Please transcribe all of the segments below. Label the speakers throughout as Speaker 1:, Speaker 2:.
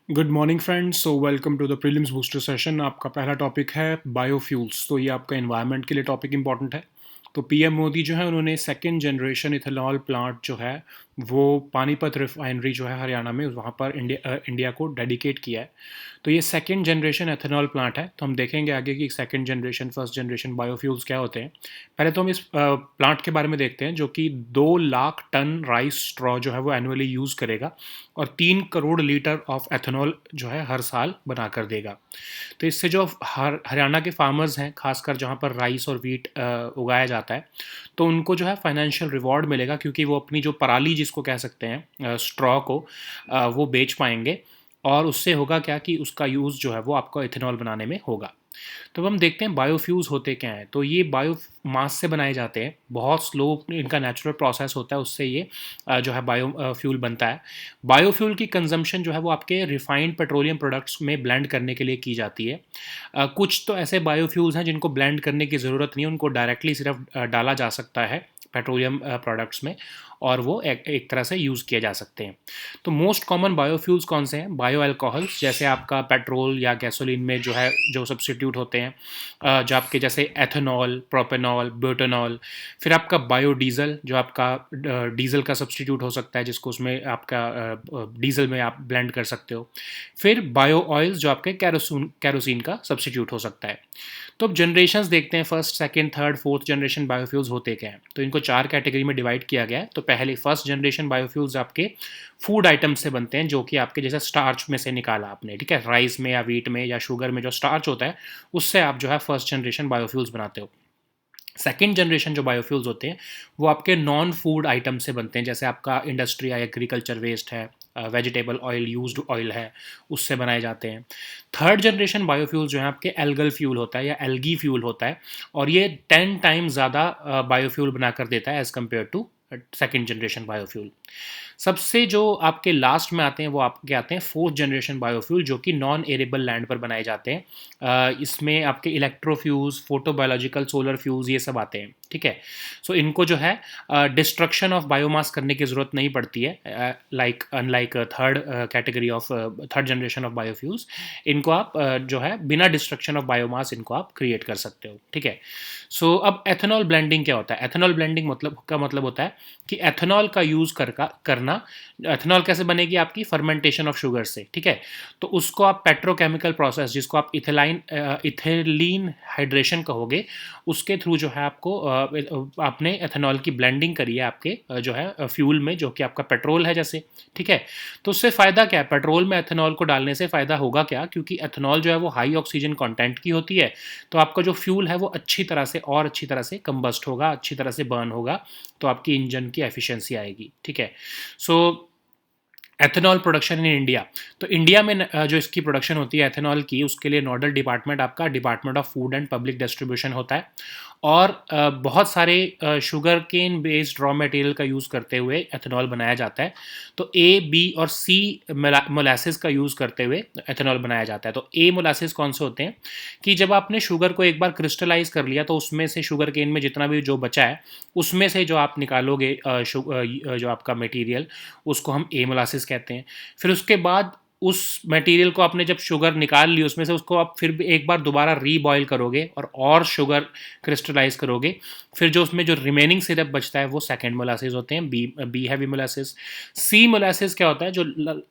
Speaker 1: Good morning friends. So welcome to the prelims booster session. आपका पहला topic है biofuels. तो ये आपका एनवायरनमेंट के लिए टॉपिक इंपॉर्टेंट है। तो पीएम मोदी जो है उन्होंने सेकंड जनरेशन इथेनॉल प्लांट जो है वो पानीपत रिफाइनरी जो है हरियाणा में वहाँ पर इंडिया को डेडिकेट किया है। तो ये सेकंड जनरेशन एथेनॉल प्लांट है। तो हम देखेंगे आगे कि second generation first generation biofuels क्या होते हैं। पहले तो हम इस प्लांट के बारे में देखते हैं जो कि 2 लाख टन राइस स्ट्रॉ जो है वो एनुअली यूज़ करेगा और 3 करोड़ लीटर ऑफ एथेनॉल जो है हर साल बना कर देगा। तो इससे जो हरियाणा के फार्मर्स हैं, खासकर जहाँ पर राइस और वीट उगाया जाता है, तो उनको जो है फाइनेंशियल रिवॉर्ड मिलेगा क्योंकि वो अपनी जो पराली जिसको कह सकते हैं स्ट्रॉ को वो बेच पाएंगे। और उससे होगा क्या कि उसका यूज़ जो है वो आपको इथेनॉल बनाने में होगा। तो अब हम देखते हैं बायोफ्यूल्स होते क्या हैं। तो ये बायो मास से बनाए जाते हैं, बहुत स्लो इनका नेचुरल प्रोसेस होता है, उससे ये जो है बायो फ्यूल बनता है। बायोफ्यूल की कंजम्पशन जो है वो आपके रिफाइंड पेट्रोलियम प्रोडक्ट्स में ब्लेंड करने के लिए की जाती है। कुछ तो ऐसे बायोफ्यूल्स हैं जिनको ब्लेंड करने की ज़रूरत नहीं है, उनको डायरेक्टली सिर्फ डाला जा सकता है पेट्रोलियम प्रोडक्ट्स में और वो एक तरह से यूज़ किए जा सकते हैं। तो मोस्ट कॉमन बायोफ्यूल्स कौन से हैं? बायो अल्कोहल्स, जैसे आपका पेट्रोल या गैसोलीन में जो है जो सब्स्टिट्यूट होते हैं, जो आपके जैसे एथेनॉल, प्रोपेनॉल, ब्यूटेनॉल। फिर आपका बायोडीज़ल जो आपका डीज़ल का सब्स्टिट्यूट हो सकता है, जिसको उसमें आपका डीज़ल में आप ब्लेंड कर सकते हो। फिर बायो ऑयल्स जो आपके कैरोसिन का सब्स्टिट्यूट हो सकता है। तो अब जनरेशन्स देखते हैं, first second third fourth generation biofuels होते क्या हैं। तो इनको 4 कैटेगरी में डिवाइड किया गया है। तो पहले फर्स्ट जनरेशन बायोफ्यूल्स आपके फूड आइटम्स से बनते हैं, जो कि आपके जैसे स्टार्च में से निकाला आपने, ठीक है, राइस में या वीट में या शुगर में जो स्टार्च होता है उससे आप जो है फर्स्ट जनरेशन बायोफ्यूल्स बनाते हो। सेकेंड जनरेशन जो बायोफ्यूल्स होते हैं वो आपके नॉन फूड आइटम से बनते हैं, जैसे आपका इंडस्ट्री या एग्रीकल्चर वेस्ट है, वेजिटेबल ऑयल, यूज्ड ऑयल है, उससे बनाए जाते हैं। थर्ड जनरेशन बायोफ्यूल जो है आपके एल्गल फ्यूल होता है या एल्गी फ्यूल होता है, और ये 10 टाइम्स ज़्यादा बायोफ्यूल बना कर देता है as compare to second generation biofuel. सबसे जो आपके लास्ट में आते हैं वो आपके आते हैं फोर्थ जनरेशन बायोफ्यूल, जो कि नॉन एरेबल लैंड पर बनाए जाते हैं। इसमें आपके इलेक्ट्रोफ्यूज़, फोटोबायोलॉजिकल, सोलर फ्यूज़, ये सब आते हैं, ठीक है। सो इनको जो है डिस्ट्रक्शन ऑफ बायोमास करने की ज़रूरत नहीं पड़ती है, like unlike third category of third generation of biofuels. इनको आप जो है बिना डिस्ट्रक्शन ऑफ बायोमास इनको आप क्रिएट कर सकते हो, ठीक है। सो अब एथेनॉल ब्लेंडिंग क्या होता है? एथेनॉल ब्लेंडिंग मतलब होता है कि एथेनॉल का यूज़ करना। एथेनॉल कैसे बनेगी? आपकी फर्मेंटेशन ऑफ शुगर से, ठीक है। तो उसको आप पेट्रोकेमिकल प्रोसेस, जिसको आप इथेलीन हाइड्रेशन कहोगे, उसके थ्रू जो है आपको आपने एथेनॉल की ब्लेंडिंग करी है आपके जो है फ्यूल में, जो कि आपका पेट्रोल है जैसे, ठीक है। तो उससे फ़ायदा क्या है? पेट्रोल में एथेनॉल को डालने से फ़ायदा होगा क्या? क्योंकि एथेनॉल जो है वो हाई ऑक्सीजन कंटेंट की होती है, तो आपका जो फ्यूल है वो अच्छी तरह से कंबस्ट होगा, अच्छी तरह से बर्न होगा, तो आपकी इंजन की एफिशिएंसी आएगी, ठीक है। सो एथेनॉल प्रोडक्शन इन इंडिया। तो इंडिया में जो इसकी प्रोडक्शन होती है एथेनॉल की, उसके लिए नोडल डिपार्टमेंट आपका department of food and public distribution होता है। और बहुत सारे sugar cane based raw material का यूज़ करते हुए एथेनॉल बनाया जाता है। तो ए, बी और सी मोलासेस का यूज़ करते हुए एथेनॉल बनाया जाता है। तो ए मोलासेस कौन से होते हैं कि जब आपने शुगर को एक बार क्रिस्टलाइज कर लिया, तो उसमें से शुगर केन में जितना भी जो बचा है उसमें से जो आप निकालोगे जो आपका मटेरियल, उसको हम ए मोलासेस कहते हैं। फिर उसके बाद उस मटेरियल को आपने जब शुगर निकाल ली उसमें से, उसको आप फिर भी एक बार दोबारा रीबॉयल करोगे और शुगर क्रिस्टलाइज करोगे। फिर जो उसमें जो रिमेनिंग सिरप बचता है वो सेकेंड मोलासेस होते हैं, बी हैवी मोलासेस। सी मोलासेस क्या होता है? जो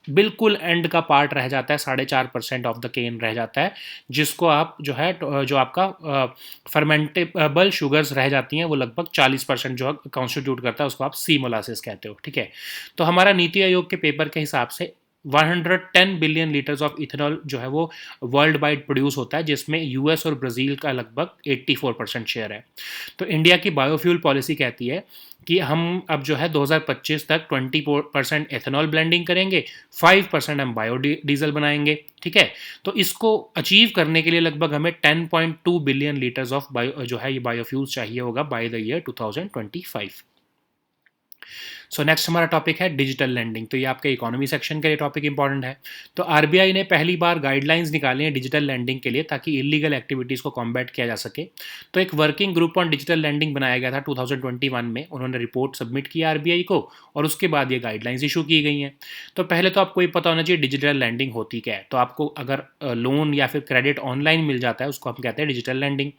Speaker 1: बिल्कुल एंड का पार्ट रह जाता है, 4.5% ऑफ द केन रह जाता है, जिसको आप जो है जो आपका फर्मेंटेबल शुगर्स रह जाती हैं, वो लगभग 40% जो कॉन्स्टिट्यूट करता है, उसको आप सी मोलासेस कहते हो, ठीक है। तो हमारा नीति आयोग के पेपर के हिसाब से 110 बिलियन लीटर्स ऑफ इथेनॉल जो है वो वर्ल्ड वाइड प्रोड्यूस होता है, जिसमें यूएस और ब्राज़ील का लगभग 84% शेयर है। तो इंडिया की बायोफ्यूल पॉलिसी कहती है कि हम अब जो है 2025 तक 20% एथेनॉल ब्लेंडिंग करेंगे, 5% हम बायोडीजल बनाएंगे, ठीक है। तो इसको अचीव करने के लिए लगभग हमें 10.2 बिलियन लीटर्स ऑफ बायो जो है ये बायोफ्यूल्स चाहिए होगा by the year 2025। So next हमारा टॉपिक है डिजिटल लैंडिंग। तो ये आपके इकोनॉमी सेक्शन के लिए टॉपिक इंपॉर्टेंट है। तो आरबीआई ने पहली बार गाइडलाइंस निकाली हैं डिजिटल लैंडिंग के लिए ताकि इलीगल एक्टिविटीज़ को कॉम्बैट किया जा सके। तो एक working group on digital landing बनाया गया था 2021 में। उन्होंने रिपोर्ट सबमिट की आरबीआई को और उसके बाद ये गाइडलाइंस इशू की गई हैं। तो पहले तो आपको ये पता होना चाहिए डिजिटल लैंडिंग होती क्या है। तो आपको अगर लोन या फिर क्रेडिट ऑनलाइन मिल जाता है उसको हम कहते हैं डिजिटल लैंडिंग।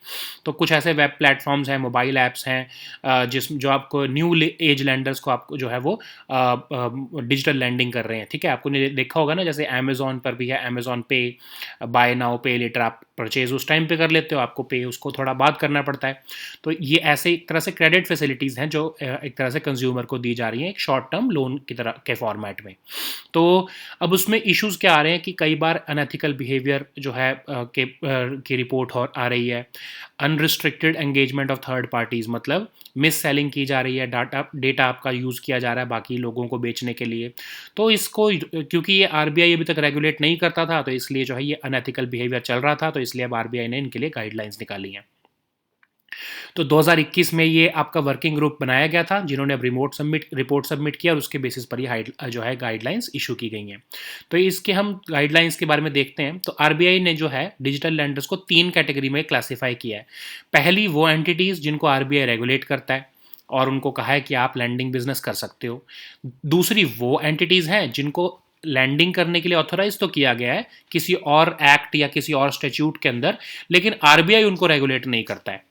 Speaker 1: तो कुछ ऐसे वेब प्लेटफॉर्म्स हैं, मोबाइल ऐप्स हैं जिस जो आपको न्यू एज लैंडर्स को आपको जो है वो डिजिटल लैंडिंग कर रहे हैं। ठीक है, आपको देखा होगा ना, जैसे अमेजोन पर भी है अमेजोन पे, बाय नाउ पे लेटर। आप परचेज उस टाइम पे कर लेते हो, आपको पे उसको थोड़ा बाद करना पड़ता है। तो ये ऐसे एक तरह से क्रेडिट फैसिलिटीज़ हैं जो एक तरह से कंज्यूमर को दी जा रही हैं एक शॉर्ट टर्म लोन की तरह के फॉर्मेट में। तो अब उसमें इश्यूज़ क्या आ रहे हैं कि कई बार अनएथिकल बिहेवियर जो है की रिपोर्ट आ रही है। Unrestricted engagement of third parties, मतलब मिस सेलिंग की जा रही है, डेटा आपका यूज़ किया जा रहा है बाकी लोगों को बेचने के लिए। तो इसको क्योंकि ये आरबीआई अभी तक रेगुलेट नहीं करता था, तो इसलिए जो है ये अनएथिकल बिहेवियर चल रहा था, तो इसलिए अब आरबीआई ने इनके लिए गाइडलाइंस निकाली हैं। तो 2021 में ये आपका वर्किंग ग्रुप बनाया गया था जिन्होंने अब रिपोर्ट सबमिट किया और उसके बेसिस पर ये जो है गाइडलाइंस इशू की गई हैं। तो इसके हम गाइडलाइंस के बारे में देखते हैं। तो आरबीआई ने जो है डिजिटल लैंडर्स को 3 कैटेगरी में क्लासीफाई किया है। पहली वो एंटिटीज़ जिनको आरबीआई रेगुलेट करता है और उनको कहा है कि आप लैंडिंग बिजनेस कर सकते हो। दूसरी वो एंटिटीज़ हैं जिनको लैंडिंग करने के लिए ऑथोराइज तो किया गया है किसी और एक्ट या किसी और स्टैट्यूट के अंदर, लेकिन आरबीआई उनको रेगुलेट नहीं करता है।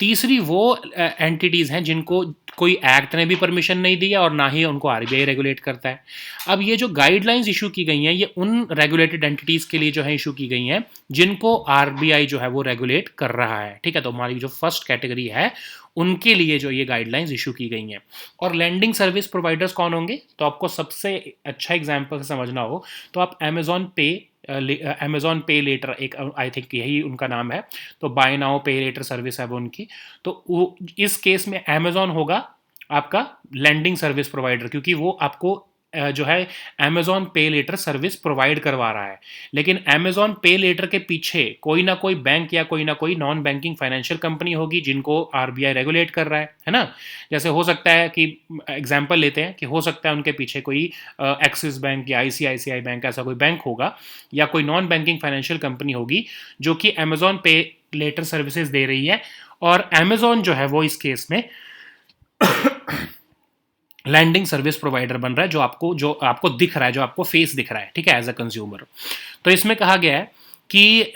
Speaker 1: तीसरी वो एंटिटीज़ हैं जिनको कोई एक्ट ने भी परमिशन नहीं दिया और ना ही उनको आरबीआई रेगुलेट करता है। अब ये जो गाइडलाइंस इशू की गई हैं ये उन रेगुलेटेड एंटिटीज़ के लिए जो है इशू की गई हैं जिनको आरबीआई जो है वो रेगुलेट कर रहा है। ठीक है, तो हमारी जो फर्स्ट कैटेगरी है उनके लिए जो ये गाइडलाइंस इशू की गई हैं। और लैंडिंग सर्विस प्रोवाइडर्स कौन होंगे, तो आपको सबसे अच्छा एग्जाम्पल से समझना हो तो आप अमेजॉन पे लेटर, एक आई थिंक यही उनका नाम है, तो बाय नाउ पे लेटर सर्विस है वो उनकी। तो वो इस केस में अमेजॉन होगा आपका लैंडिंग सर्विस प्रोवाइडर, क्योंकि वो आपको जो है अमेजॉन पे लेटर सर्विस प्रोवाइड करवा रहा है। लेकिन अमेजॉन पे लेटर के पीछे कोई ना कोई बैंक या कोई ना कोई नॉन बैंकिंग फाइनेंशियल कंपनी होगी जिनको आरबीआई रेगुलेट कर रहा है ना। जैसे हो सकता है कि एग्जांपल लेते हैं कि हो सकता है उनके पीछे कोई एक्सिस बैंक या आईसीआईसीआई बैंक, ऐसा कोई बैंक होगा या कोई नॉन बैंकिंग फाइनेंशियल कंपनी होगी जो कि अमेजॉन पे लेटर सर्विसेज दे रही है, और अमेजॉन जो है वो इस केस में लैंडिंग सर्विस प्रोवाइडर बन रहा है, जो आपको दिख रहा है, जो आपको फेस दिख रहा है। ठीक है, एज अ कंज्यूमर। तो इसमें कहा गया है कि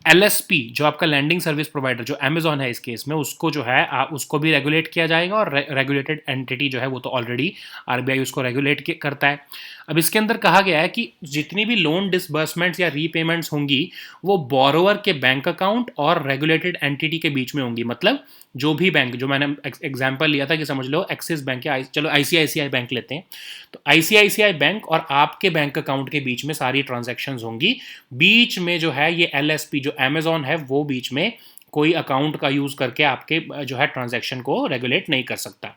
Speaker 1: एलएसपी जो आपका लैंडिंग सर्विस प्रोवाइडर जो अमेजॉन है इस केस में, उसको जो है उसको भी रेगुलेट किया जाएगा, और रेगुलेटेड एंटिटी जो है वो तो ऑलरेडी आरबीआई उसको रेगुलेट करता है। अब इसके अंदर कहा गया है कि जितनी भी लोन डिसबर्समेंट्स या रीपेमेंट्स होंगी वो बोरोवर के बैंक अकाउंट और रेगुलेटेड एंटिटी के बीच में होंगी। मतलब जो भी बैंक, जो मैंने एग्जांपल लिया था कि समझ लो एक्सिस बैंक या चलो आईसीआईसीआई बैंक लेते हैं, तो आईसीआईसीआई बैंक और आपके बैंक अकाउंट के बीच में सारी ट्रांजैक्शंस होंगी। बीच में जो है ये एलएसपी जो अमेजॉन है वो बीच में कोई अकाउंट का यूज़ करके आपके जो है ट्रांजैक्शन को रेगुलेट नहीं कर सकता।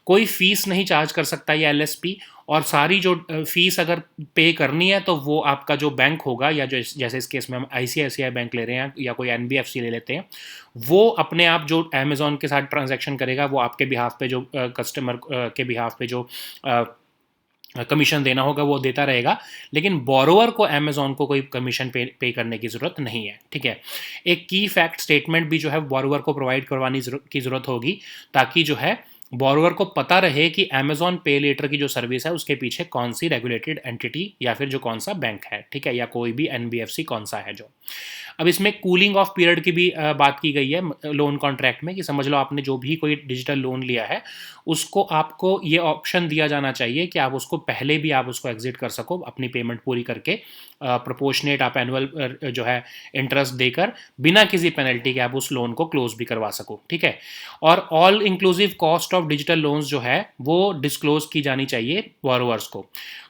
Speaker 1: कोई फीस नहीं चार्ज कर सकता ये एलएसपी, और सारी जो फीस अगर पे करनी है तो वो आपका जो बैंक होगा, या जो जैसे इस केस में हम आईसीआईसीआई बैंक ले रहे हैं या कोई एनबीएफसी ले लेते हैं, वो अपने आप जो अमेजॉन के साथ ट्रांजैक्शन करेगा वो आपके बिहाफ पे जो कस्टमर के बिहाफ पे जो कमीशन देना होगा वो देता रहेगा, लेकिन बोरोवर को अमेजॉन को कोई कमीशन पे करने की ज़रूरत नहीं है। ठीक है, एक की फैक्ट स्टेटमेंट भी जो है बोरोवर को प्रोवाइड करवानी की ज़रूरत होगी, ताकि जो है बोरोवर को पता रहे कि अमेजॉन पे लेटर की जो सर्विस है उसके पीछे कौन सी रेगुलेटेड एंटिटी या फिर जो कौन सा बैंक है, ठीक है, या कोई भी एनबीएफसी कौन सा है जो। अब इसमें कूलिंग ऑफ पीरियड की भी बात की गई है लोन कॉन्ट्रैक्ट में, कि समझ लो आपने जो भी कोई डिजिटल लोन लिया है उसको आपको ये ऑप्शन दिया जाना चाहिए कि आप उसको पहले भी आप उसको एग्जिट कर सको अपनी पेमेंट पूरी करके, प्रोपोर्शनेट आप एनुअल जो है इंटरेस्ट देकर बिना किसी पेनल्टी के आप उस लोन को क्लोज भी करवा सको। ठीक है, और all inclusive cost of digital loans जो है वो डिस्क्लोज की जानी चाहिए बोरोवर्स को।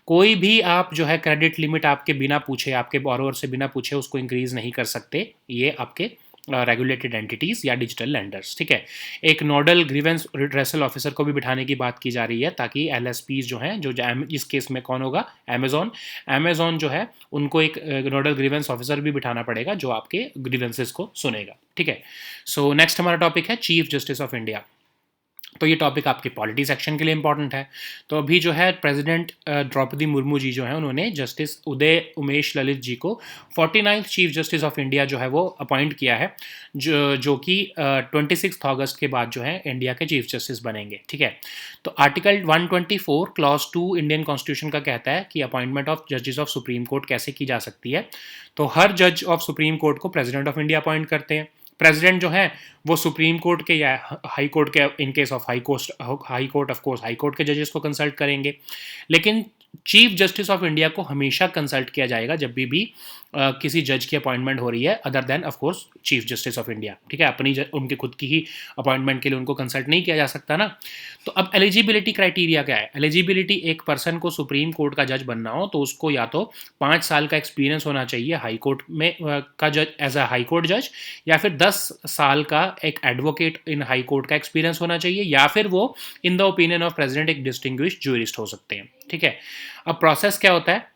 Speaker 1: कोई भी आप जो है क्रेडिट लिमिट आपके बिना पूछे, आपके बोरोवर से बिना पूछे उसको इंक्रीज नहीं कर सकते ये आपके रेगुलेटेड एंटिटीज़ या डिजिटल लैंडर्स। ठीक है, एक नोडल ग्रीवेंस रिड्रेसल ऑफिसर को भी बिठाने की बात की जा रही है, ताकि एलएसपीज जो हैं, जो इस केस में कौन होगा, अमेजॉन जो है उनको एक नोडल ग्रीवेंस ऑफिसर भी बिठाना पड़ेगा जो आपके ग्रीवेंसेस को सुनेगा। ठीक है, सो नेक्स्ट हमारा टॉपिक है चीफ जस्टिस ऑफ इंडिया। तो ये टॉपिक आपके पॉलिटी सेक्शन के लिए इंपॉर्टेंट है। तो अभी जो है प्रेसिडेंट द्रौपदी मुर्मू जी जो है उन्होंने जस्टिस उदय उमेश ललित जी को 49th chief justice of India जो है वो अपॉइंट किया है, जो कि 26 अगस्त के बाद जो है इंडिया के चीफ जस्टिस बनेंगे। ठीक है, तो आर्टिकल 124 क्लॉज 2 इंडियन कॉन्स्टिट्यूशन का कहता है कि अपॉइंटमेंट ऑफ जजेस ऑफ सुप्रीम कोर्ट कैसे की जा सकती है। तो हर जज ऑफ सुप्रीम कोर्ट को प्रेसिडेंट ऑफ इंडिया अपॉइंट करते हैं। प्रेसिडेंट जो है वो सुप्रीम कोर्ट के या हाई कोर्ट के, in case of high court of course high court के जजेस को कंसल्ट करेंगे, लेकिन चीफ जस्टिस ऑफ इंडिया को हमेशा कंसल्ट किया जाएगा जब भी किसी जज की अपॉइंटमेंट हो रही है, other than of course chief justice of India. ठीक है, अपनी उनके खुद की ही अपॉइंटमेंट के लिए उनको कंसल्ट नहीं किया जा सकता ना। तो अब एलिजिबिलिटी क्राइटेरिया क्या है? एलिजिबिलिटी, एक पर्सन को सुप्रीम कोर्ट का जज बनना हो तो उसको या तो 5 साल का एक्सपीरियंस होना चाहिए हाई कोर्ट में का जज, एज अ हाई कोर्ट जज, या फिर 10 साल का एक एडवोकेट इन हाई कोर्ट का एक्सपीरियंस होना चाहिए, या फिर वो in the opinion of president एक डिस्टिंग्विश्ड ज्यूरिस्ट हो सकते हैं। ठीक है, अब प्रोसेस क्या होता है?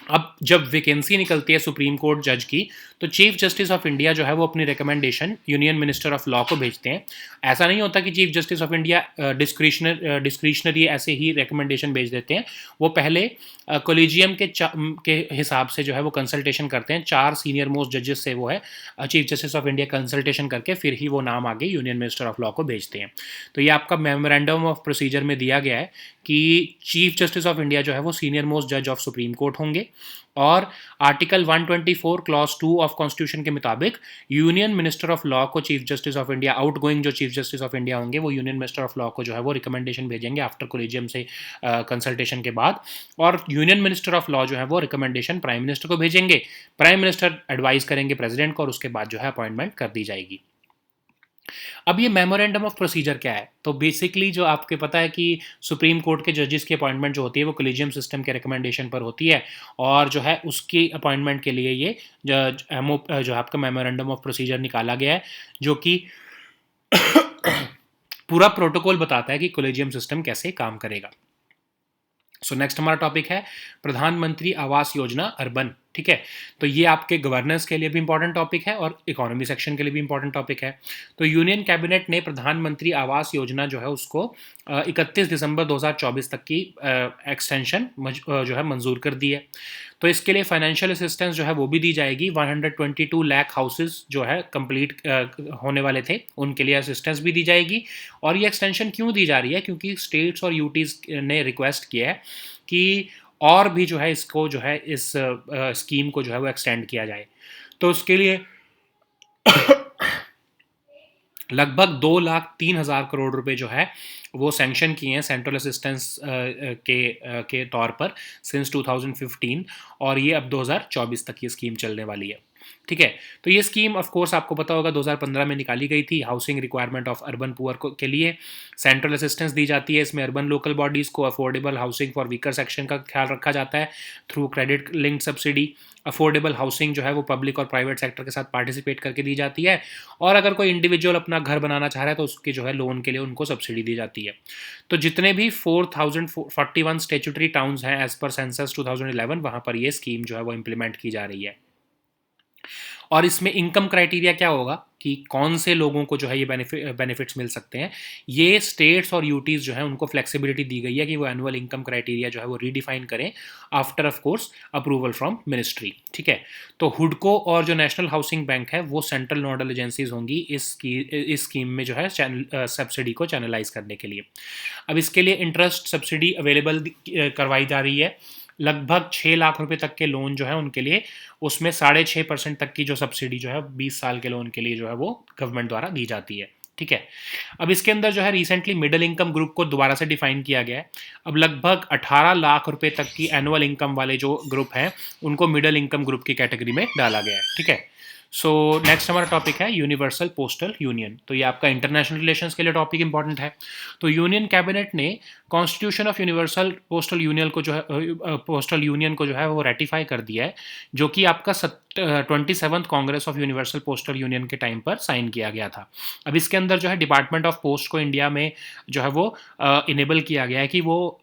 Speaker 1: अब जब वैकेंसी निकलती है सुप्रीम कोर्ट जज की, तो चीफ जस्टिस ऑफ इंडिया जो है वो अपनी recommendation union minister of law को भेजते हैं। ऐसा नहीं होता कि chief justice of India discretionary ऐसे ही रिकमेंडेशन भेज देते हैं। वो पहले कोलिजियम के हिसाब से जो है वो कंसल्टेशन करते हैं, 4 सीनियर मोस्ट जजेस से वो है chief justice of India consultation करके फिर ही वो नाम आगे यूनियन मिनिस्टर ऑफ लॉ को भेजते हैं। तो ये आपका मेमोरेंडम ऑफ प्रोसीजर में दिया गया है कि चीफ जस्टिस ऑफ इंडिया जो है वो सीनियर मोस्ट जज ऑफ सुप्रीम कोर्ट होंगे, और आर्टिकल 124 क्लॉज 2 ऑफ कॉन्स्टिट्यूशन के मुताबिक यूनियन मिनिस्टर ऑफ लॉ को chief justice of India, outgoing जो चीफ जस्टिस ऑफ इंडिया होंगे वो यूनियन मिनिस्टर ऑफ लॉ को जो है वो रिकमेंडेशन भेजेंगे आफ्टर कोलिजियम से कंसल्टेशन के बाद, और यूनियन मिनिस्टर ऑफ लॉ जो है वो रिकमेंडेशन प्राइम मिनिस्टर को भेजेंगे। प्राइम मिनिस्टर एडवाइस करेंगे प्रेसिडेंट को और उसके बाद जो है अपॉइंटमेंट कर दी जाएगी। अब ये मेमोरेंडम ऑफ प्रोसीजर क्या है? तो बेसिकली जो आपके पता है कि सुप्रीम कोर्ट के जजेस की अपॉइंटमेंट जो होती है वो कोलिजियम सिस्टम के रिकमेंडेशन पर होती है, और जो है उसकी अपॉइंटमेंट के लिए ये जो आपका मेमोरेंडम ऑफ प्रोसीजर निकाला गया है, जो कि पूरा प्रोटोकॉल बताता है कि कोलिजियम सिस्टम कैसे काम करेगा। सो नेक्स्ट हमारा टॉपिक है प्रधानमंत्री आवास योजना अर्बन। ठीक है, तो ये आपके गवर्नेंस के लिए भी इंपॉर्टेंट टॉपिक है और इकोनॉमी सेक्शन के लिए भी इंपॉर्टेंट टॉपिक है। तो यूनियन कैबिनेट ने प्रधानमंत्री आवास योजना जो है उसको 31 दिसंबर 2024 तक की एक्सटेंशन जो है मंजूर कर दी है। तो इसके लिए फाइनेंशियल असिस्टेंस जो है वो भी दी जाएगी। 122 लाख हाउसेस जो है कंप्लीट होने वाले थे, उनके लिए असिस्टेंस भी दी जाएगी। और ये एक्सटेंशन क्यों दी जा रही है? क्योंकि स्टेट्स और यूटीज़ ने रिक्वेस्ट किया है कि और भी जो है इसको जो है इस स्कीम को जो है वो एक्सटेंड किया जाए। तो उसके लिए लगभग 2,03,000 करोड़ रुपए जो है वो सैंक्शन किए हैं सेंट्रल असिस्टेंस के तौर पर सिंस 2015, और ये अब 2024 तक ये स्कीम चलने वाली है। ठीक है, तो ये स्कीम ऑफ कोर्स आपको पता होगा 2015 में निकाली गई थी housing requirement of urban poor के लिए। सेंट्रल असिस्टेंस दी जाती है इसमें अर्बन लोकल बॉडीज़ को। Affordable housing for weaker section का ख्याल रखा जाता है through credit linked subsidy. Affordable housing जो है वो पब्लिक और प्राइवेट सेक्टर के साथ पार्टिसिपेट करके दी जाती है, और अगर कोई इंडिविजुअल अपना घर बनाना चाह रहा है तो उसके जो है लोन के लिए उनको सब्सिडी दी जाती है। तो जितने भी 4041 स्टेचुटरी टाउन्स हैं एज पर सेंसस 2011, वहाँ पर ये स्कीम जो है वो इम्प्लीमेंट की जा रही है। और इसमें इनकम क्राइटेरिया क्या होगा कि कौन से लोगों को जो है ये बेनिफिट्स मिल सकते हैं? ये स्टेट्स और यूटीज़ जो है उनको फ्लेक्सिबिलिटी दी गई है कि वो एनुअल इनकम क्राइटेरिया जो है वो रीडिफाइन करें after of course approval from ministry. ठीक है, तो हुडको और जो नेशनल हाउसिंग बैंक है वो सेंट्रल नोडल एजेंसीज होंगी इस स्कीम में जो है सब्सिडी को चैनलाइज करने के लिए। अब इसके लिए इंटरेस्ट सब्सिडी अवेलेबल करवाई जा रही है। लगभग 6 लाख रुपए तक के लोन जो है उनके लिए, उसमें 6.5% तक की जो सब्सिडी जो है 20 साल के लोन के लिए जो है वो गवर्नमेंट द्वारा दी जाती है। ठीक है, अब इसके अंदर जो है रिसेंटली मिडिल इनकम ग्रुप को दोबारा से डिफाइन किया गया है। अब लगभग 18 लाख रुपए तक की एनुअल इनकम वाले जो ग्रुप हैं उनको मिडिल इनकम ग्रुप की कैटेगरी में डाला गया है। ठीक है, सो नेक्स्ट हमारा टॉपिक है यूनिवर्सल पोस्टल यूनियन। तो ये आपका इंटरनेशनल रिलेशंस के लिए टॉपिक इंपॉर्टेंट है। तो यूनियन कैबिनेट ने constitution of universal postal union को जो है वो रेटिफाई कर दिया है, जो कि आपका 27th Congress of universal postal union के टाइम पर साइन किया गया था। अब इसके अंदर जो है डिपार्टमेंट ऑफ पोस्ट को इंडिया में जो है वो इनेबल किया गया है कि वो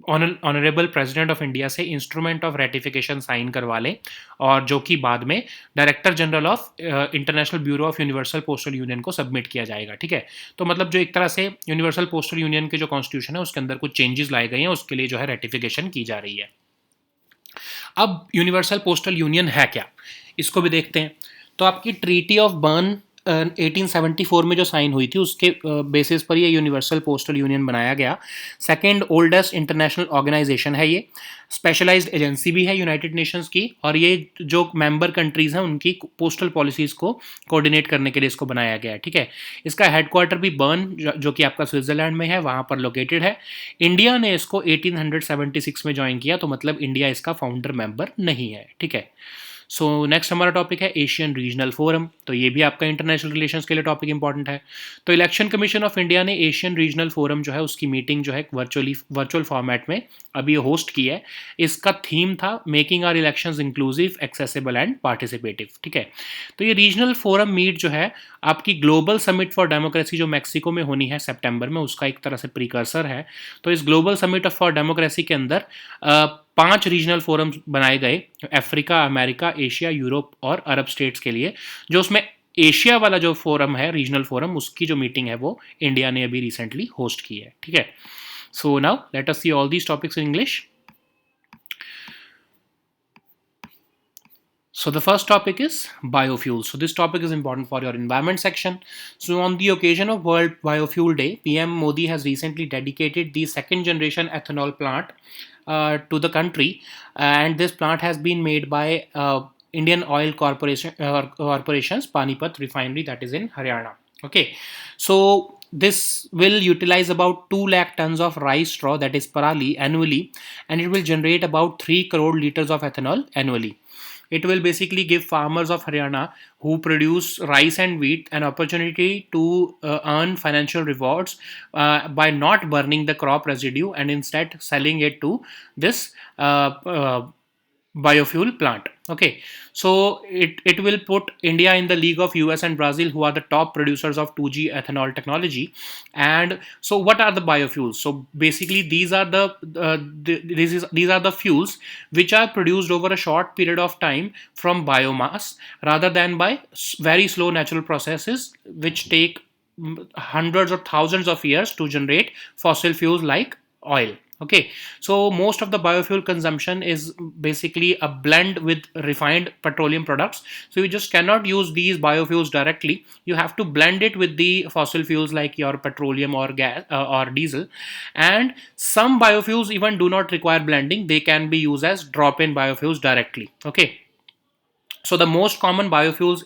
Speaker 1: ऑनरेबल प्रेसिडेंट ऑफ इंडिया से इंस्ट्रूमेंट ऑफ रेटिफिकेशन साइन करवा लें, और जो कि बाद में director general of international bureau of universal postal union को सबमिट किया जाएगा। ठीक है, तो मतलब जो एक तरह से यूनिवर्सल पोस्टल यूनियन के जो कॉन्स्टिट्यूशन है उसके अंदर कुछ चेंजेस लाए गए हैं, उसके लिए जो है रेटिफिकेशन की जा रही है। अब यूनिवर्सल पोस्टल यूनियन है क्या, इसको भी देखते हैं। तो आपकी ट्रीटी ऑफ बर्न 1874 में जो साइन हुई थी उसके बेसिस पर ये यूनिवर्सल पोस्टल यूनियन बनाया गया। सेकेंड ओल्डेस्ट इंटरनेशनल ऑर्गेनाइजेशन है ये, स्पेशलाइज्ड एजेंसी भी है यूनाइटेड नेशंस की, और ये जो मेंबर कंट्रीज हैं उनकी पोस्टल पॉलिसीज को कोऑर्डिनेट करने के लिए इसको बनाया गया है। ठीक है, इसका हेडक्वार्टर भी बर्न जो कि आपका स्विट्जरलैंड में है वहाँ पर लोकेटेड है। इंडिया ने इसको 1876 में ज्वाइन किया, तो मतलब इंडिया इसका फाउंडर मेंबर नहीं है। ठीक है, सो नेक्स्ट हमारा टॉपिक है एशियन रीजनल फोरम। तो ये भी आपका इंटरनेशनल रिलेशंस के लिए टॉपिक इंपॉर्टेंट है। तो इलेक्शन कमीशन ऑफ इंडिया ने एशियन रीजनल फोरम जो है उसकी मीटिंग जो है वर्चुअल फॉर्मेट में अभी होस्ट की है। इसका थीम था making our elections inclusive, accessible and participative. ठीक है, तो ये रीजनल फोरम मीट जो है आपकी ग्लोबल समिट फॉर डेमोक्रेसी जो मैक्सिको में होनी है सितंबर में, उसका एक तरह से प्रीकर्सर है। तो इस ग्लोबल समिट फॉर डेमोक्रेसी के अंदर 5 रीजनल फोरम बनाए गए, अफ्रीका, अमेरिका, एशिया, यूरोप और अरब स्टेट्स के लिए। जो उसमें एशिया वाला जो फोरम है, रीजनल फोरम, उसकी जो मीटिंग है वो इंडिया ने अभी रिसेंटली होस्ट की है। ठीक है, so now let us see all these topics in English. So the first topic is biofuels. So this topic is important for your environment section. So on the occasion of World Biofuel Day, PM Modi has recently dedicated the second generation ethanol plant to the country, and this plant has been made by Indian Oil Corporation's Panipat refinery, that is in Haryana. Okay, so this will utilize about 2 lakh tons of rice straw, that is parali, annually, and it will generate about 3 crore liters of ethanol annually. It will basically give farmers of Haryana who produce rice and wheat an opportunity to earn financial rewards by not burning the crop residue and instead selling it to this biofuel plant. Okay, so it will put India in the league of US and Brazil, who are the top producers of 2G ethanol technology. And so what are the biofuels? So basically these are these are the fuels which are produced over a short period of time from biomass rather than by very slow natural processes which take hundreds or thousands of years to generate fossil fuels like oil. Okay, so most of the biofuel consumption is basically a blend with refined petroleum products. So you just cannot use these biofuels directly. You have to blend it with the fossil fuels like your petroleum or gas or diesel. And some biofuels even do not require blending. They can be used as drop-in biofuels directly. Okay, so the most common biofuels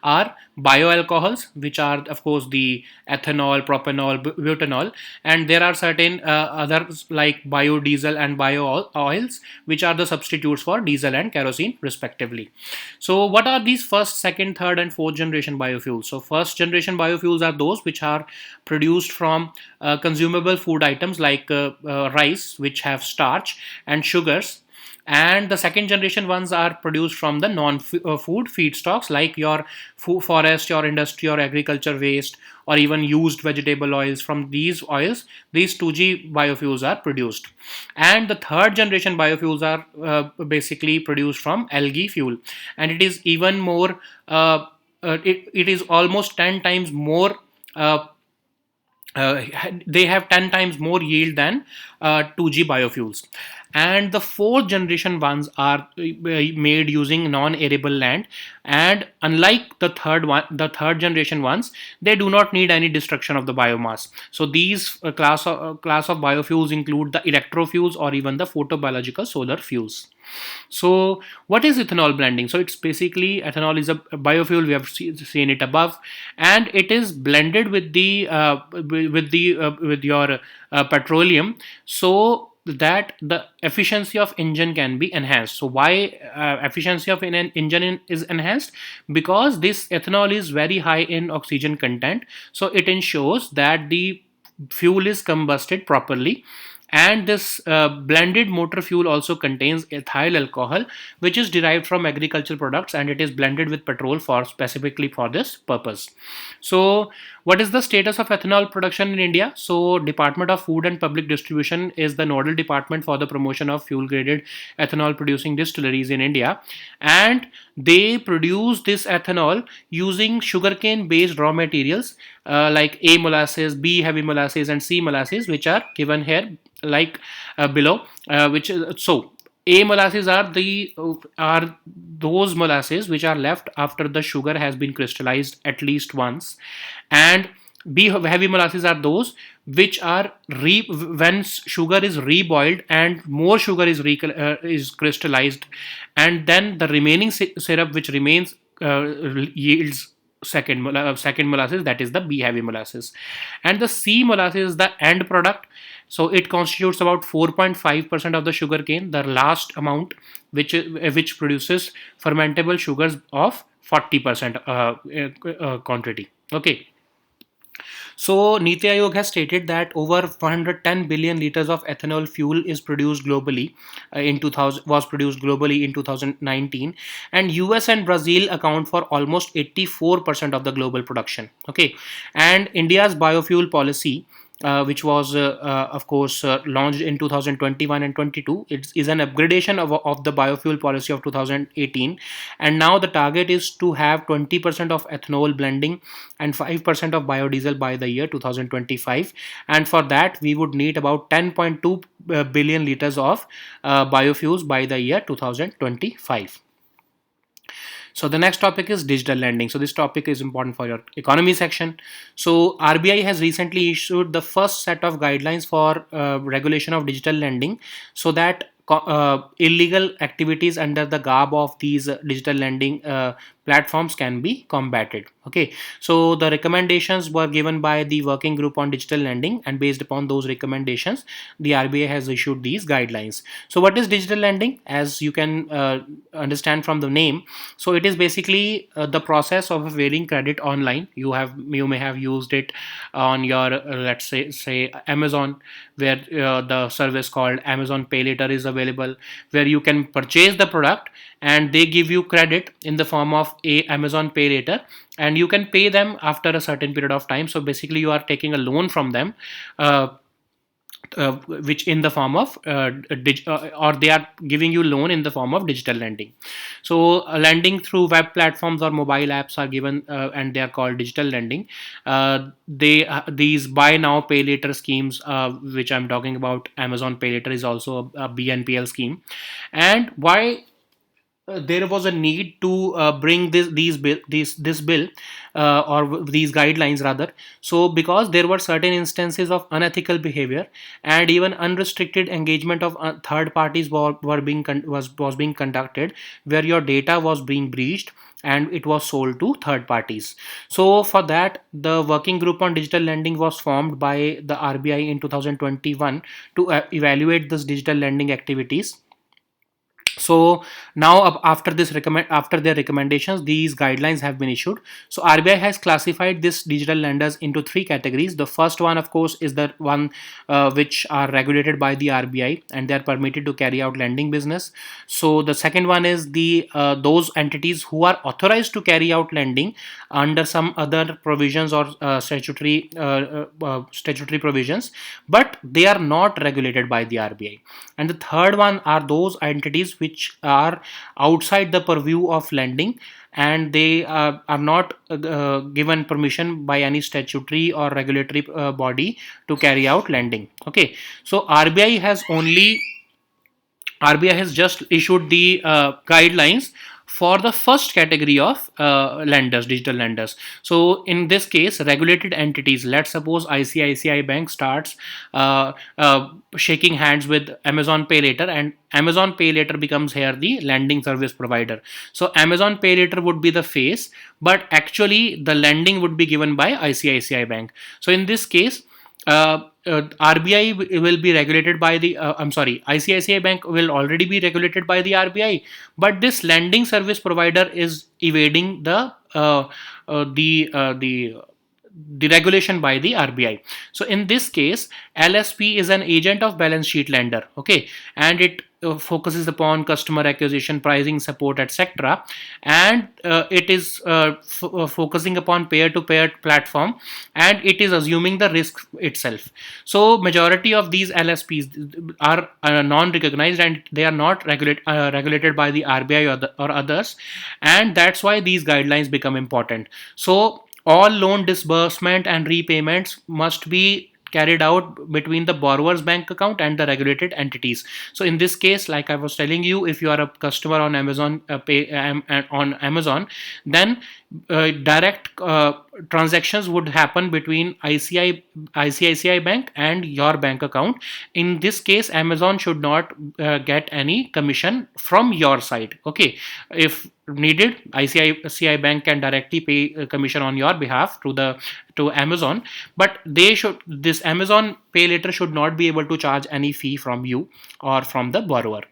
Speaker 1: are bioalcohols, which are of course the ethanol, propanol, butanol, and there are certain others like biodiesel and bio oils, which are the substitutes for diesel and kerosene respectively. So what are these first, second, third and fourth generation biofuels? So first generation biofuels are those which are produced from consumable food items like rice, which have starch and sugars, and the second generation ones are produced from the non-food feedstocks like your forest, your industry or agriculture waste, or even used vegetable oils. From these oils these 2G biofuels are produced. And the third generation biofuels are basically produced from algae fuel, and it is even more it is almost 10 times more uh, they have 10 times more yield than 2G biofuels. And the fourth generation ones are made using non-arable land, and unlike the third generation ones, they do not need any destruction of the biomass. So these class of biofuels include the electrofuels or even the photobiological solar fuels. So what is ethanol blending? So it's basically ethanol is a biofuel. We have seen it above, and it is blended with with your petroleum, so that the efficiency of engine can be enhanced. So why efficiency of an engine is enhanced? Because this ethanol is very high in oxygen content, so it ensures that the fuel is combusted properly. And this blended motor fuel also contains ethyl alcohol, which is derived from agricultural products, and it is blended with petrol for specifically for this purpose. So What is the status of ethanol production in India? So, Department of Food and Public Distribution is the nodal department for the promotion of fuel-graded ethanol producing distilleries in India, and they produce this ethanol using sugarcane-based raw materials like A molasses, B heavy molasses, and C molasses, which are given here like below. Which so A molasses are those molasses which are left after the sugar has been crystallized at least once, and B heavy molasses are those which are when sugar is reboiled and more sugar is crystallized, and then the remaining syrup which remains yields second molasses, that is the B heavy molasses. And the C molasses is the end product, so it constitutes about 4.5% of the sugar cane, the last amount which produces fermentable sugars of 40% quantity. Okay. So Niti Aayog has stated that over 110 billion liters of ethanol fuel is produced globally in 2000 was produced globally in 2019, and US and Brazil account for almost 84% of the global production. Okay, and India's biofuel policy, which was of course launched in 2021 and 22. It is an upgradation of the biofuel policy of 2018, and now the target is to have 20% of ethanol blending and 5% of biodiesel by the year 2025, and for that we would need about 10.2 billion liters of biofuels by the year 2025. So the next topic is digital lending. So this topic is important for your economy section. So RBI has recently issued the first set of guidelines for regulation of digital lending, so that illegal activities under the garb of these digital lending platforms can be combated. Okay, so the recommendations were given by the working group on digital lending, and based upon those recommendations the RBI has issued these guidelines. So what is digital lending? As you can understand from the name, so it is basically the process of availing credit online. You may have used it on your let's say Amazon, where the service called Amazon Pay Later is available, where you can purchase the product and they give you credit in the form of a Amazon Pay Later, and you can pay them after a certain period of time. So basically you are taking a loan from them, which in the form of or they are giving you loan in the form of digital lending. So lending through web platforms or mobile apps are given, and they are called digital lending. These buy now pay later schemes, which I'm talking about, Amazon Pay Later is also a BNPL scheme. And why there was a need to bring this bill or these guidelines rather? So because there were certain instances of unethical behavior and even unrestricted engagement of third parties was being conducted, where your data was being breached and it was sold to third parties. So for that, the working group on digital lending was formed by the RBI in 2021 to evaluate this digital lending activities. So now after their recommendations, these guidelines have been issued. So RBI has classified this digital lenders into three categories. The first one, of course, is the one which are regulated by the RBI and they are permitted to carry out lending business. So the second one is the those entities who are authorized to carry out lending under some other provisions or statutory provisions, but they are not regulated by the RBI. And the third one are those entities which are outside the purview of lending, and they are not given permission by any statutory or regulatory body to carry out lending. Okay, so RBI has just issued the guidelines for the first category of lenders, digital lenders. So in this case, regulated entities, let's suppose ICICI Bank starts shaking hands with Amazon Pay Later, and Amazon Pay Later becomes here the lending service provider. So Amazon Pay Later would be the face, but actually the lending would be given by ICICI Bank. So in this case, RBI will be regulated by the ICICI Bank will already be regulated by the RBI, but this lending service provider is evading the regulation by the RBI. So in this case, LSP is an agent of balance sheet lender. Okay, and it
Speaker 2: focuses upon customer acquisition, pricing, support, etc., and it is focusing upon peer-to-peer platform, and it is assuming the risk itself. So majority of these LSPs are non-recognized, and they are not regulated by the RBI or others, and that's why these guidelines become important. So all loan disbursement and repayments must be carried out between the borrower's bank account and the regulated entities. So in this case, like I was telling you, if you are a customer on Amazon on Amazon, then direct transactions would happen between ICICI Bank and your bank account. In this case, Amazon should not get any commission from your side. Okay, if needed, ICICI Bank can directly pay commission on your behalf to Amazon, but this Amazon Pay Later should not be able to charge any fee from you or from the borrower.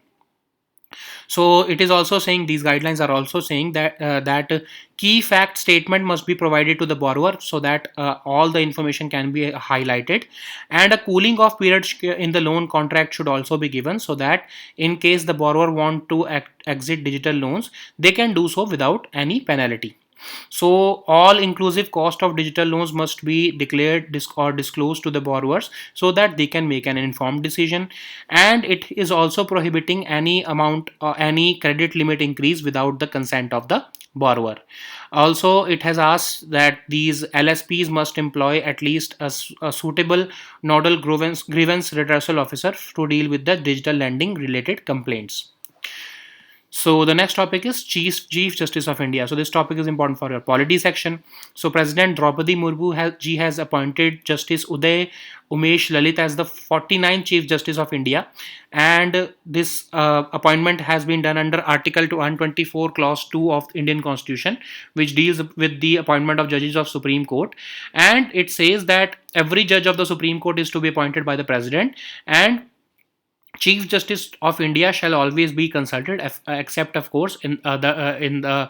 Speaker 2: So it is also saying, these guidelines are also saying that key fact statement must be provided to the borrower, so that all the information can be highlighted, and a cooling off period in the loan contract should also be given, so that in case the borrower want to exit digital loans, they can do so without any penalty. So all inclusive cost of digital loans must be declared or disclosed to the borrowers, so that they can make an informed decision. And it is also prohibiting any amount or any credit limit increase without the consent of the borrower. Also, it has asked that these LSPs must employ at least a suitable nodal grievance redressal officer to deal with the digital lending related complaints. So the next topic is Chief Justice of India. So this topic is important for your polity section. So President Draupadi Murmu has appointed Justice Uday Umesh Lalit as the 49th Chief Justice of India, and this appointment has been done under Article 124 Clause 2 of Indian Constitution, which deals with the appointment of judges of Supreme Court, and it says that every judge of the Supreme Court is to be appointed by the President, and Chief Justice of India shall always be consulted, except of course in the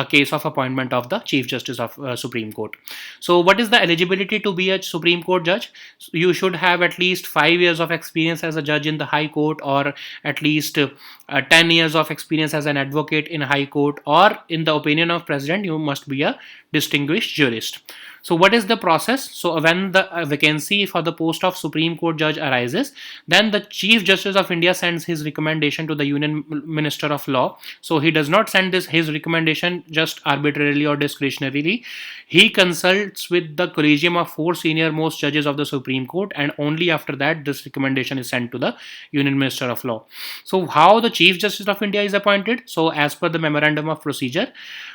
Speaker 2: case of appointment of the Chief Justice of Supreme Court. So, what is the eligibility to be a Supreme Court judge? So you should have at least 5 years of experience as a judge in the High Court, or at least 10 years of experience as an advocate in High Court, or in the opinion of President, you must be a distinguished jurist. So, what is the process? So, when the vacancy for the post of Supreme Court judge arises, then the Chief Justice of India sends his recommendation to the Union Minister of Law. So, he does not send his recommendation just arbitrarily or discretionarily. He consults with the collegium of 4 senior most judges of the Supreme Court, and only after that this recommendation is sent to the Union Minister of Law. So, how the Chief Justice of India is appointed? So, as per the memorandum of procedure,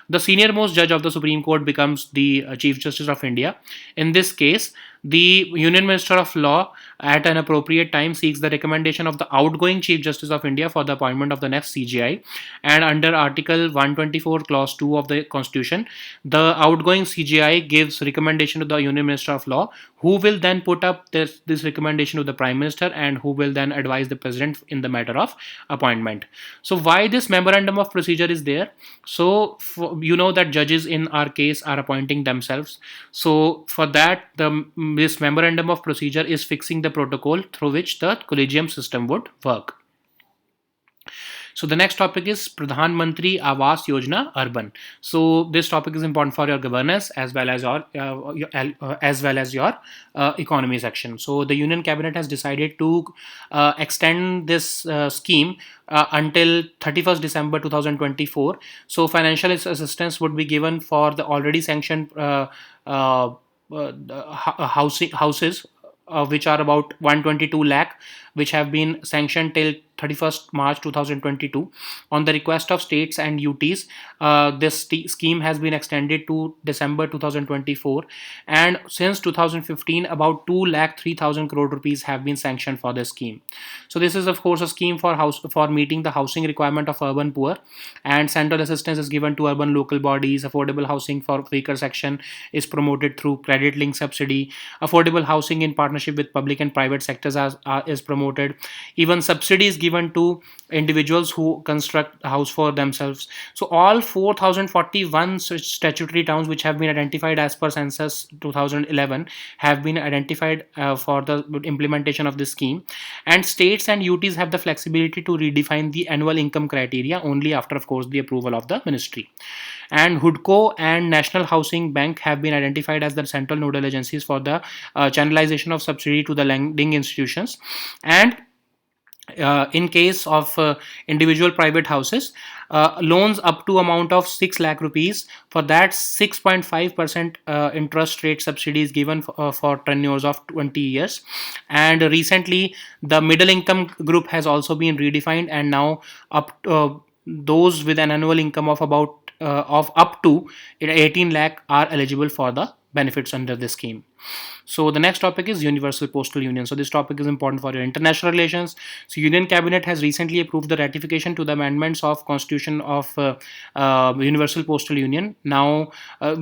Speaker 2: the senior most judge of the Supreme Court becomes the Chief Justice of India. In this case, the Union Minister of Law at an appropriate time seeks the recommendation of the outgoing Chief Justice of India for the appointment of the next CJI. And under Article 124 Clause 2 of the Constitution, the outgoing CJI gives recommendation to the Union Minister of Law, who will then put up this recommendation to the Prime Minister, and who will then advise the President in the matter of appointment. So why this memorandum of procedure is there? So you know that judges in our case are appointing themselves. So for that, this memorandum of procedure is fixing the protocol through which the collegium system would work. So the next topic is Pradhan Mantri Awas Yojana Urban. So this topic is important for your governance as well as your economy section. So the Union Cabinet has decided to extend this scheme until 31st December 2024. So financial assistance would be given for the already sanctioned houses, which are about 122 lakh, which have been sanctioned till 31st March 2022 on the request of states and UTs. This scheme has been extended to December 2024, and since 2015 about 2 lakh 3,000 crore rupees have been sanctioned for this scheme. So this is of course a scheme for meeting the housing requirement of urban poor, and central assistance is given to urban local bodies. Affordable housing for weaker section is promoted through credit link subsidy. Affordable housing in partnership with public and private sectors is promoted. Even subsidies given given to individuals who construct a house for themselves. So all 4041 such statutory towns which have been identified as per census 2011 have been identified for the implementation of this scheme, and states and UTs have the flexibility to redefine the annual income criteria only after, of course, the approval of the ministry. And HUDCO and National Housing Bank have been identified as the central nodal agencies for the channelization of subsidy to the lending institutions. And in case of individual private houses, loans up to amount of 6 lakh rupees, for that 6.5% interest rate subsidy is given for tenures of 20 years. And recently the middle income group has also been redefined, and now those with an annual income of up to 18 lakh are eligible for the benefits under this scheme. So the next topic is Universal Postal Union. So this topic is important for your international relations. So Union Cabinet has recently approved the ratification to the amendments of Constitution of Universal Postal Union, now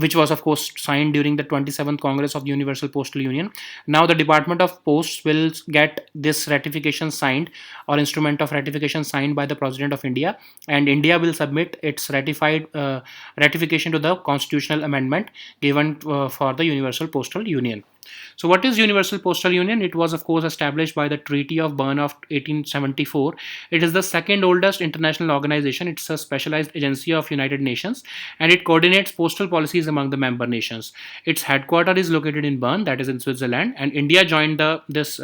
Speaker 2: which was of course signed during the 27th Congress of the Universal Postal Union. Now the Department of Posts will get this ratification signed, or instrument of ratification signed, by the President of India, and India will submit its ratification to the constitutional amendment given for the Universal Postal Union. So what is Universal Postal Union? It was of course established by the Treaty of Berne of 1874. It is the second oldest international organization. It's a specialized agency of United Nations, and it coordinates postal policies among the member nations. Its headquarters is located in Bern, that is in Switzerland, and India joined this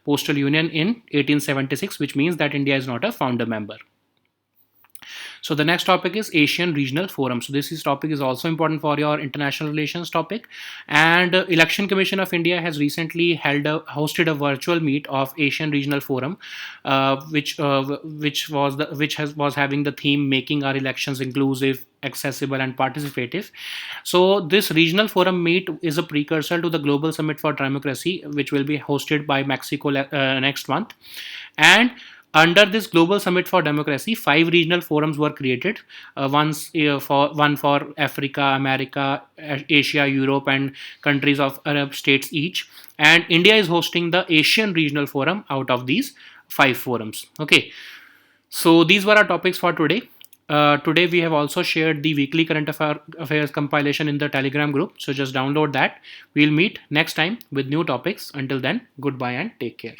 Speaker 2: postal union in 1876, which means that India is not a founder member. So the next topic is Asian Regional Forum. So this topic is also important for your international relations topic. And Election Commission of India has recently hosted a virtual meet of Asian Regional Forum, which was having the theme making our elections inclusive, accessible and participative. So this regional forum meet is a precursor to the Global Summit for Democracy, which will be hosted by Mexico next month. And under this Global Summit for Democracy, 5 regional forums were created, one for Africa, America, Asia, Europe, and countries of Arab states each. And India is hosting the Asian Regional Forum out of these 5 forums. Okay, so these were our topics for today. Today we have also shared the weekly current affairs compilation in the Telegram group, so just download that. We'll meet next time with new topics. Until then, goodbye and take care.